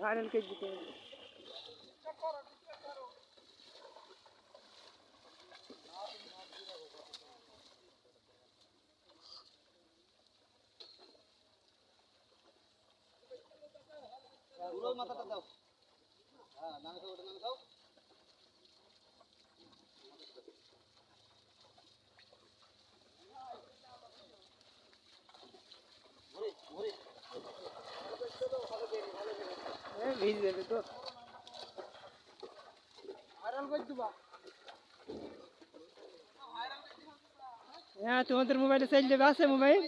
Viral cake দিতে মাথাটা দাও। হ্যাঁ, নামে দাও, ওটা নামে দাও। ভিজে যাবে তো। হ্যাঁ, তোমাদের মোবাইলে চাইলে যাবে, আছে মোবাইল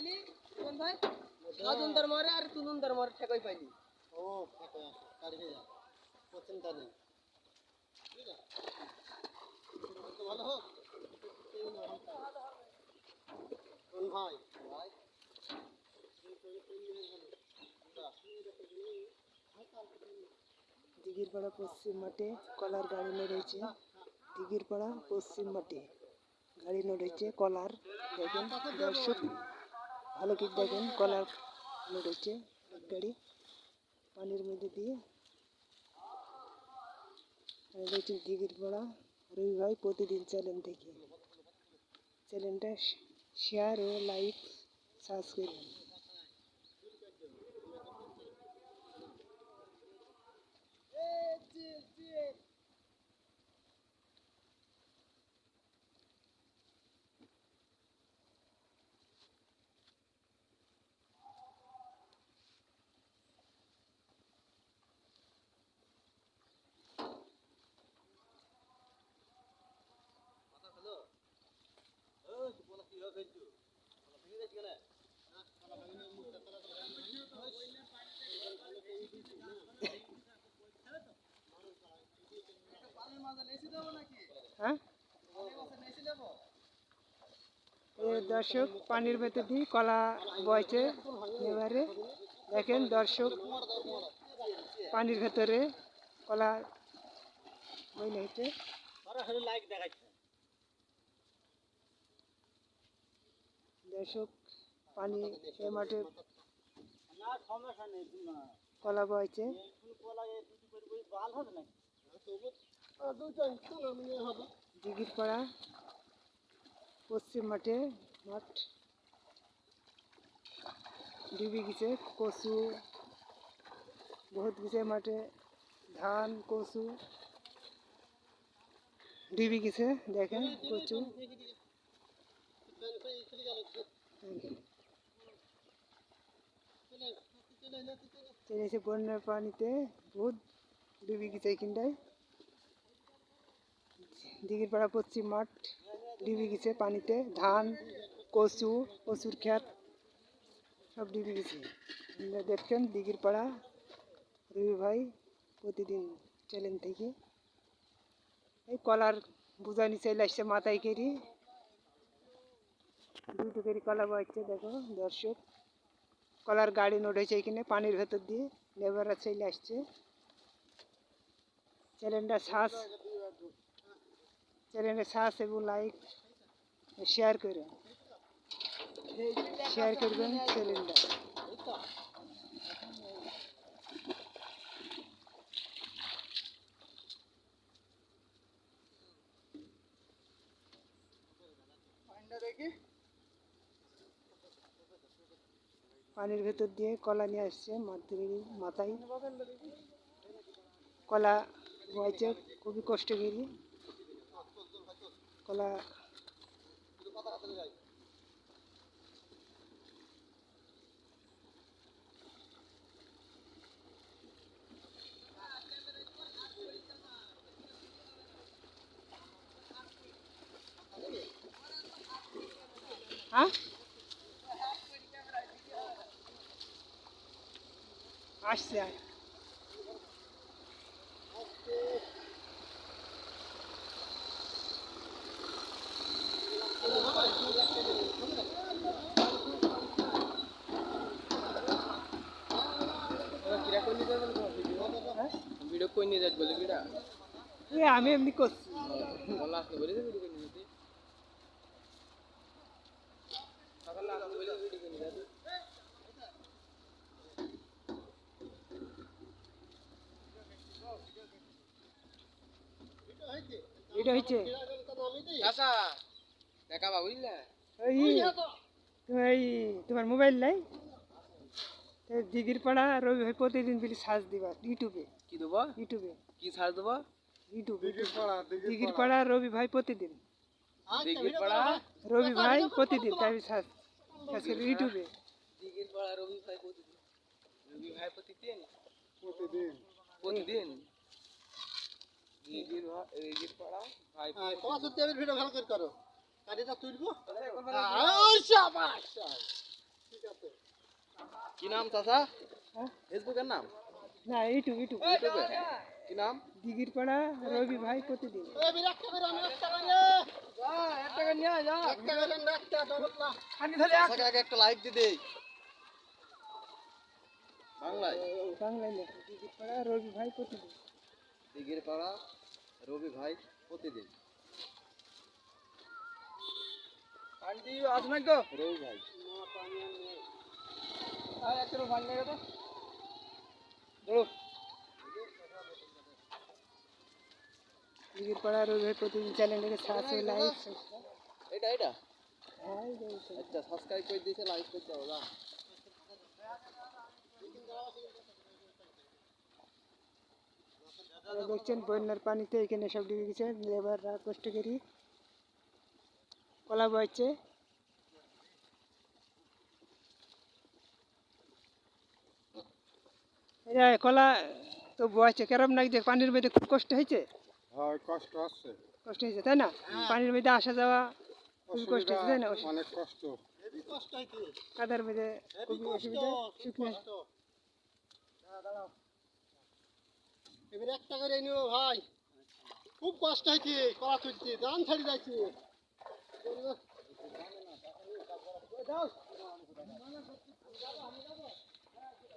সাজুনদার মারে আর তুলুনদার মারে ঠেকাই পাইনি। ও ঠেকাই আসো, কাড়ি যা। পছন্দটা নেই। ঠিক আছে। তো ভালো হোক। কোন ভাই? ভাই। দিঘিরপাড়া পশ্চিম মাঠে কলার গাড়ি নড়েছে। দিঘিরপাড়া পশ্চিম মাঠে গাড়ি নড়েছে কলার। দেখেন দর্শক, ভালো ঠিক দেখেন, কলার নড়েছে গাড়ি পানির মধ্যে দিয়ে। দেখছি দিঘিরপাড়া রবি ভাই প্রতিদিন চ্যানেল দেখে। চ্যানেলটা শেয়ার ও লাইক সাবস্ক্রাইব। হ্যাঁ, দর্শক পানির ভেতর দিয়ে কলা বইছে। এবারে দেখেন দর্শক, পানির ভেতরে কলা বইলে হচ্ছে। দর্শক, পানি এ মাঠে কলা বইছে। দিঘিরপাড়া পশ্চিম মাঠে মাঠ ডুবে গেছে। কচু বহুত গেছে মাঠে, ধান কচু ডুবে গেছে। দেখেন কচু চলেছে বন্যার পানিতে, বহুত ডুবে গেছে এখানটায়। দিঘিরপাড়া পশ্চিম মাঠ ডুবে গেছে পানিতে, ধান কচু কচুর ক্ষেত সব ডুবে গেছে। দেখছেন দিঘিরপাড়া রবি ভাই প্রতিদিন চ্যানেল থেকে। এই কলার বুঝানি চাইলে আসছে মাথায় কেরি, দুটো কেরি কলা বইছে। দেখো দর্শক, কলার গাড়ি নড়েছে এখানে পানির ভেতর দিয়ে, লেবাররা চাইলে আসছে। চ্যানেলটা সাবস্ক্রাইব এবং লাইক শেয়ার করে করবেন চ্যানেলটা। পানির ভেতর দিয়ে কলা নিয়ে আসছে মাথায় কলা বইছে, খুবই কষ্ট করি কলা। হ্যাঁ, আসছে। ভিডিও কই নিয়ে যাস বলে ভিডিও আমি এমনি করছি। বলা আসলে বলে ভিডিও কই নিয়ে সকালে আসলে বলে ভিডিও কই নিয়ে হয়েছে চাচা দেখা বা বুঝলে ওই এই তোমার মোবাইল নাই দিঘির পাড়া রবি ভাই প্রতিদিন বলি সার্চ দিবা ইউটিউবে কি দেবো ইউটিউবে কি ছাড় দেবো ইউটিউবে দিঘির পাড়া রবি ভাই প্রতিদিন দিঘির পাড়া রবি ভাই প্রতিদিন তাই সার্চ ইউটিউবে দিঘির পাড়া রবি ভাই প্রতিদিন রবি ভাই প্রতিদিন প্রতিদিন দিঘির পাড়া ভাই তোমার সত্যি আমি ভিডিও ভালো করে করো কাটিটা তুলবো কি নাম চাচা হ্যাঁ? ফেসবুকের নাম না ইউটিউব ইউটিউব ইউটিউবে কি নাম দিঘির পাড়া রবি ভাই প্রতিদিন একটা করে নিয়ে যা চাচাকে আগে একটা লাইক দিয়ে দেই বাংলায় বাংলায় লেখা দিঘির পাড়া রবি ভাই প্রতিদিন দিঘির পাড়া রবি ভাই প্রতিদিন আন্টি আসনা গো রবি ভাই একটা ভাঙ গেল তো দিঘির পাড়া রবি ভাই প্রতিদিন চ্যানেলটাকে সার্চ লাইক এটা এটা হ্যাঁ এই যে এইটা। আচ্ছা সাবস্ক্রাইব করে দিয়েছে লাইক করতে হবে না আপনারা দেখছেন বন্যার পানিতে এখানে সব ডুবে গেছে লেবাররা কষ্ট করি কলা বইছে কলা তো বইছে কেরম নাকি দেখ পানির মধ্যে খুব কষ্ট হয়েছে হ্যাঁ কষ্ট আছে কষ্ট হয়েছে তাই না পানির মধ্যে আসা যাওয়া খুবই কষ্ট হয়েছে তাই না অনেক কষ্ট হেভি কষ্ট হইছে কাদার মধ্যে খুবই অসুবিধা শুকনো এবার একটা করে নিও ভাই খুব কষ্ট হয়েছে কলা তুলছে জান ছাড়ি যাচ্ছে